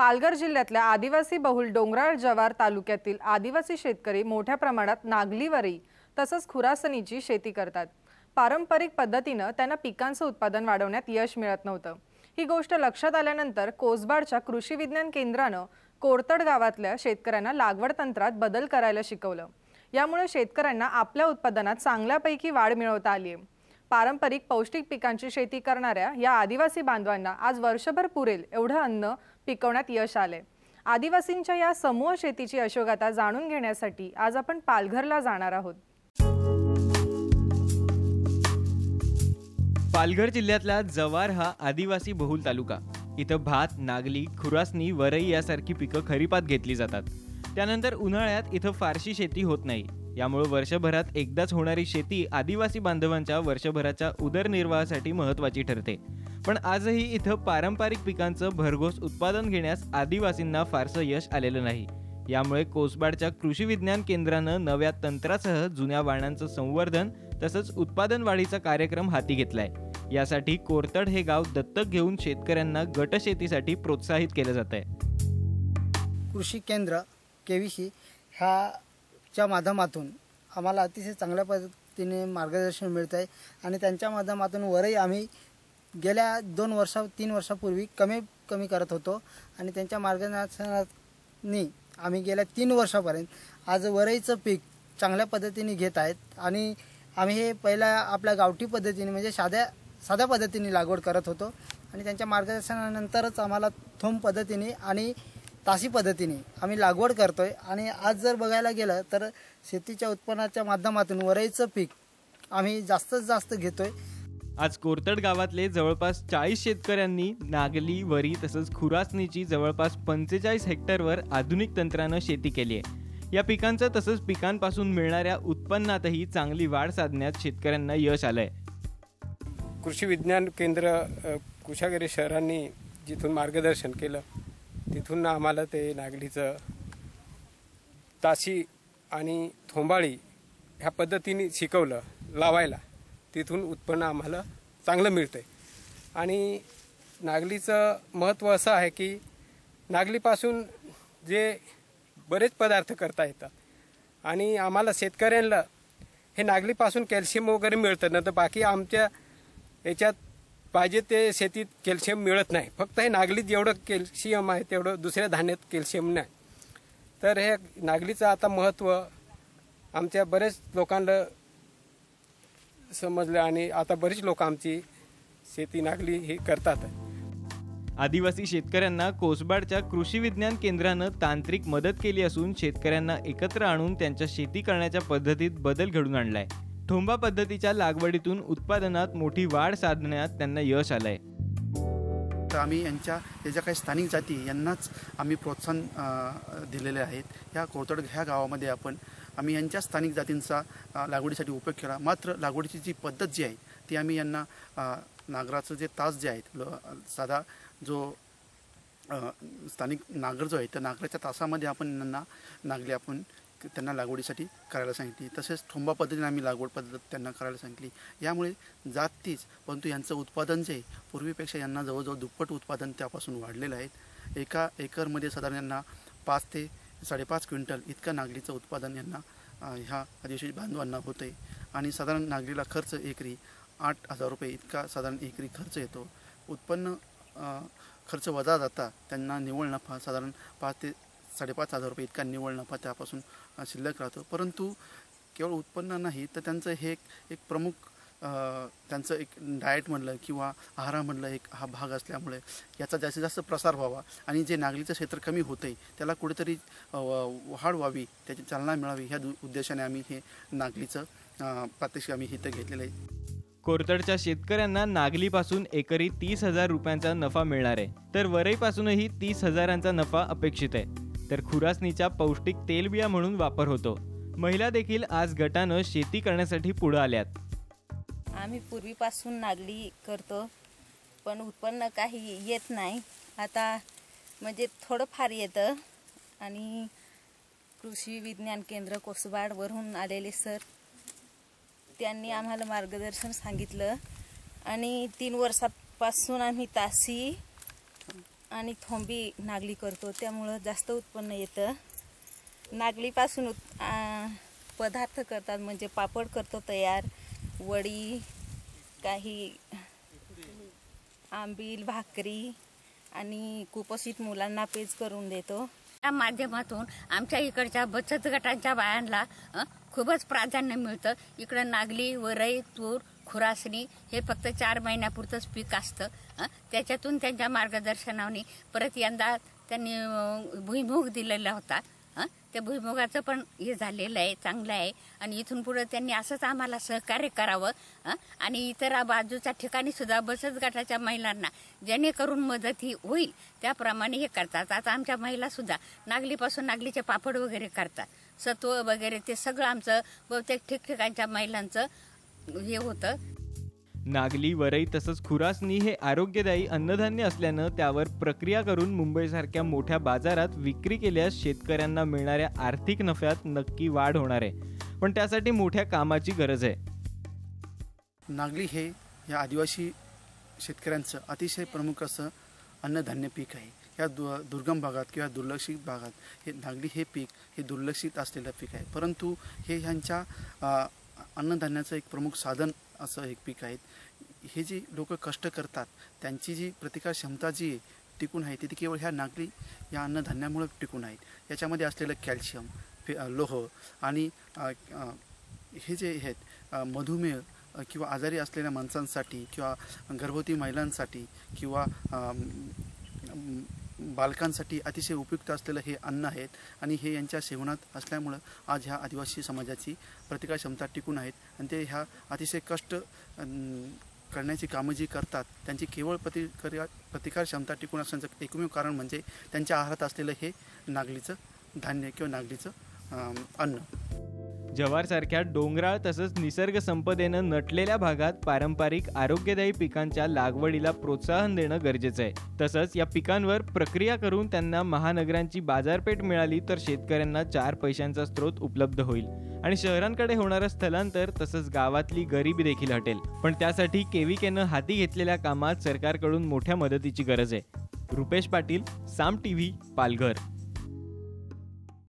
पालघर जिल्ह्यातल्या आदिवासी बहुल डोंगराळ जव्हार तालुक्यातील आदिवासी शेतकरी मोठ्या प्रमाणात नागलीवरी तसंच खुरासणीची शेती करतात। पारंपरिक पद्धतीने त्यांना पिकांचं उत्पादन वाढवण्यात यश मिळत नव्हतं। ही गोष्ट लक्षात आल्यानंतर कोसबाडच्या कृषी विज्ञान केंद्राने कोरतड गावातल्या शेतकऱ्यांना लागवड तंत्रात बदल करायला शिकवलं। यामुळे शेतकऱ्यांना आपल्या उत्पादनात चांगल्यापैकी वाढ मिळवता आली आहे। पारंपरिक पौष्टिक पिकांची शेती करणाऱ्या या आदिवासी बांधवांना आज वर्षभर पुरेल एवढं अन्न पिकवण्यात यश आले। आदिवासींच्या या समूह शेतीची यशोगाथा जाणून घेण्यासाठी आज आपण पालघरला जाणार आहोत। पालघर जिल्ह्यातला जव्हार हा आदिवासी बहुल तालुका। इथं भात, नागली, खुरासणी, वरई यासारखी पिकं खरीपात घेतली जातात। त्यानंतर उन्हाळ्यात इथं फारशी शेती होत नाही। यामुळे वर्षभरात एकदाच होणारी शेती आदिवासी बांधवांच्या वर्षभराच्या उदरनिर्वाहासाठी महत्त्वाची ठरते। पण आजही इथं पारंपरिक पिकांचं भरघोस उत्पादन घेण्यास आदिवासींना फारसं यश आलेलं नाही। यामुळे कोसबाडच्या कृषी विज्ञान केंद्रानं नव्या तंत्रासह जुन्या वाणांचं संवर्धन तसंच उत्पादन वाढीचा कार्यक्रम हाती घेतलाय। यासाठी कोरतड हे गाव दत्तक घेऊन शेतकऱ्यांना गट शेतीसाठी प्रोत्साहित केलं जात आहे। कृषी केंद्र केवीसी ह्याच्या माध्यमातून आम्हाला अतिशय चांगल्या पद्धतीने मार्गदर्शन मिळत आहे आणि त्यांच्या माध्यमातून वरई आम्ही गेल्या 2-3 वर्षापूर्वी कमी करत होतो आणि त्यांच्या मार्गदर्शनाने आम्ही गेल्या 3 वर्षापर्यंत आज वरईचं पीक चांगल्या पद्धतीने घेत आहेत आणि आम्ही हे पहिला आपल्या गावठी पद्धतीने म्हणजे साध्या पद्धतीने लागवड करत होतो आणि त्यांच्या मार्गदर्शनानंतरच आम्हाला थोम पद्धतीने आणि तासी पद्धतीने आम्ही लागवड करतोय आणि आज जर बघायला गेलं तर शेतीच्या उत्पन्नाच्या माध्यमातून वरईचं पीक आम्ही जास्तीत जास्त घेतोय। आज कोरतड गावातले जवळपास 40 शेतकऱ्यांनी नागली, वरी तसंच खुरासणीची जवळपास 45 हेक्टरवर आधुनिक तंत्रानं शेती केली आहे। या पिकांचं तसंच पिकांपासून मिळणाऱ्या उत्पन्नातही चांगली वाढ साधण्यात शेतकऱ्यांना यश आलंय। कृषी विज्ञान केंद्र कुशागिरी शहरांनी जिथून मार्गदर्शन केलं तिथून आम्हाला ते नागलीचं ताशी आणि थोंबाळी ह्या पद्धतीने शिकवलं लावायला। तिथून उत्पन्न आम्हाला चांगलं मिळतंय आणि नागलीचं महत्त्व असं आहे की नागलीपासून जे बरेच पदार्थ करता येतात आणि आम्हाला शेतकऱ्यांना हे नागलीपासून कॅल्शियम वगैरे मिळतं, नंतर बाकी आमच्या याच्यात पाहिजे ते शेतीत कॅल्शियम मिळत नाही। फक्त हे नागलीत जेवढं कॅल्शियम आहे तेवढं दुसऱ्या धान्यात कॅल्शियम नाही। तर हे नागलीचं आता महत्त्व आमच्या बरेच लोकांना समजलं आणि आता बरीच लोक आमची शेती नागली ही करतात। आदिवासी शेतकऱ्यांना कोसबाडच्या कृषी विज्ञान केंद्रानं तांत्रिक मदत केली असून शेतकऱ्यांना एकत्र आणून त्यांच्या शेती करण्याच्या पद्धतीत बदल घडवून आणलाय। ठोंबा पद्धतीच्या लागवडीतून उत्पादनात मोठी वाढ साधण्यात त्यांना यश आलंय। तर आम्ही यांच्या ज्या काही स्थानिक जाती यांनाच आम्ही प्रोत्साहन दिलेले आहेत। ह्या कोरतड ह्या गावामध्ये आम्ही यांच्या स्थानिक जातींचा लागवडीसाठी उपयोग केला। मात्र लागवडीची जी पद्धत जी आहे ती आम्ही यांना नागराचं जे तास जे आहेत साधा जो स्थानिक नागर जो आहे त्या नागराच्या तासामध्ये आपण नागली त्यांना लागवडीसाठी करायला सांगितली। तसेच ठोंबा पद्धतीने आम्ही लागवड पद्धत त्यांना करायला सांगितली। यामुळे जात तीच परंतु यांचं उत्पादन जे पूर्वीपेक्षा यांना जवळजवळ दुप्पट उत्पादन त्यापासून वाढलेलं आहे। एका एकरमध्ये साधारण यांना 5 ते 5.5 क्विंटल इतकं नागलीचं उत्पादन यांना ह्या आदिवासी बांधवांना होतं आहे आणि साधारण नागलीला खर्च एकरी 8,000 रुपये इतका साधारण एकरी खर्च येतो। उत्पन्न खर्च वजा जाता त्यांना निव्वळ नफा साधारण 5 ते 5.5 रुपये इतका निव्वळ नफा त्यापासून शिल्लक राहतो। परंतु केवळ उत्पन्न नाही तर त्यांचं हे एक प्रमुख त्यांचं एक डाएट म्हणलं किंवा आहारामधलं एक हा भाग असल्यामुळे याचा जास्तीत जास्त प्रसार व्हावा आणि जे नागलीचं क्षेत्र कमी होतंय त्याला कुठेतरी वाढ व्हावी, त्याची चालना मिळावी ह्या उद्देशाने आम्ही हे नागलीचं प्रात्यक्षिक आम्ही इथं घेतलेलं आहे। कोरतडच्या शेतकऱ्यांना नागलीपासून एकरी 30,000 रुपयांचा नफा मिळणार आहे, तर वरईपासूनही 30,000चा नफा अपेक्षित आहे। तर खुरासणीच्या पौष्टिक तेलबिया म्हणून वापर होतो। महिला देखील आज गटानं शेती करण्यासाठी पुढे आल्यात। आम्ही पूर्वीपासून नागली करतो पण उत्पन्न काही येत नाही। आता म्हणजे थोडंफार येतं आणि कृषी विज्ञान केंद्र कोसबाडवरून आलेले सर त्यांनी आम्हाला मार्गदर्शन सांगितलं आणि 3 वर्षापासून आम्ही तासी आणि थोंबी नागली करतो, त्यामुळं जास्त उत्पन्न येतं. नागलीपासून पदार्थ करतात, म्हणजे पापड करतो तयार, वडी, काही आंबील, भाकरी आणि कुपोषित मुलांना पेज करून देतो. या माध्यमातून आमच्या इकडच्या बचत गटांच्या बायांना खूपच प्राधान्य मिळतं. इकडं नागली, वरई, तूर, खुरासणी हे फक्त 4 महिन्यापुरतंच पीक असतं. त्याच्यातून त्यांच्या मार्गदर्शनाने परत यंदा त्यांनी भुईमुग दिलेला होता. त्या भुईमुगाचं पण हे झालेलं आहे, चांगलं आहे. आणि इथून पुढे त्यांनी असंच आम्हाला सहकार्य करावं आणि इतर बाजूच्या ठिकाणी सुद्धा बचत गटाच्या महिलांना जेणेकरून मदत ही होईल त्याप्रमाणे हे करतात. आता आमच्या महिला सुद्धा नागलीपासून नागलीचे पापड वगैरे करतात, सत्व वगैरे ते सगळं आमचं बहुतेक ठिकठिकाणच्या महिलांचं हे होतं. नागली, वरई तसंच खुरासणी हे आरोग्यदायी अन्नधान्य असल्यानं त्यावर प्रक्रिया करून मुंबईसारख्या मोठ्या बाजारात विक्री केल्यास शेतकऱ्यांना मिळणाऱ्या आर्थिक नफ्यात नक्की वाढ होणार आहे. पण त्यासाठी मोठ्या कामाची गरज आहे. नागली हे या आदिवासी शेतकऱ्यांचं अतिशय प्रमुख असं अन्नधान्य पीक आहे. या दुर्गम भागात किंवा दुर्लक्षित भागात हे नागली हे पीक हे दुर्लक्षित असलेलं पीक आहे. परंतु हे ह्यांच्या अन्नधान्याचं एक प्रमुख साधन असं एक पीक आहे. हे जे लोक कष्ट करतात त्यांची जी प्रतिकार क्षमता जी टिकून आहे ती केवळ ह्या नागली या अन्नधान्यामुळे टिकून आहेत. याच्यामध्ये असलेलं कॅल्शियम, लोह आणि हे जे आहेत मधुमेह किंवा आजारी असलेल्या माणसांसाठी किंवा गर्भवती महिलांसाठी किंवा बालकांसाठी अतिशय उपयुक्त असलेलं हे अन्न आहेत. आणि हे यांच्या सेवनात असल्यामुळं आज ह्या आदिवासी समाजाची प्रतिकार क्षमता टिकून आहेत. आणि ते ह्या अतिशय कष्ट करण्याची कामं जी करतात त्यांची केवळ प्रतिकार क्षमता टिकून असण्याचं एकमेव कारण म्हणजे त्यांच्या आहारात असलेलं हे नागलीचं धान्य किंवा नागलीचं अन्न. जव्हारसारख्या डोंगराळ तसंच निसर्ग संपदेनं नटलेल्या भागात पारंपरिक आरोग्यदायी पिकांच्या लागवडीला प्रोत्साहन देणं गरजेचं आहे. तसंच या पिकांवर प्रक्रिया करून त्यांना महानगरांची बाजारपेठ मिळाली तर शेतकऱ्यांना 4 पैशांचा स्रोत उपलब्ध होईल आणि शहरांकडे होणारं स्थलांतर तसंच गावातली गरिबी देखील हटेल. पण त्यासाठी केविकेनं हाती घेतलेल्या कामात सरकारकडून मोठ्या मदतीची गरज आहे. रुपेश पाटील, साम टीव्ही, पालघर.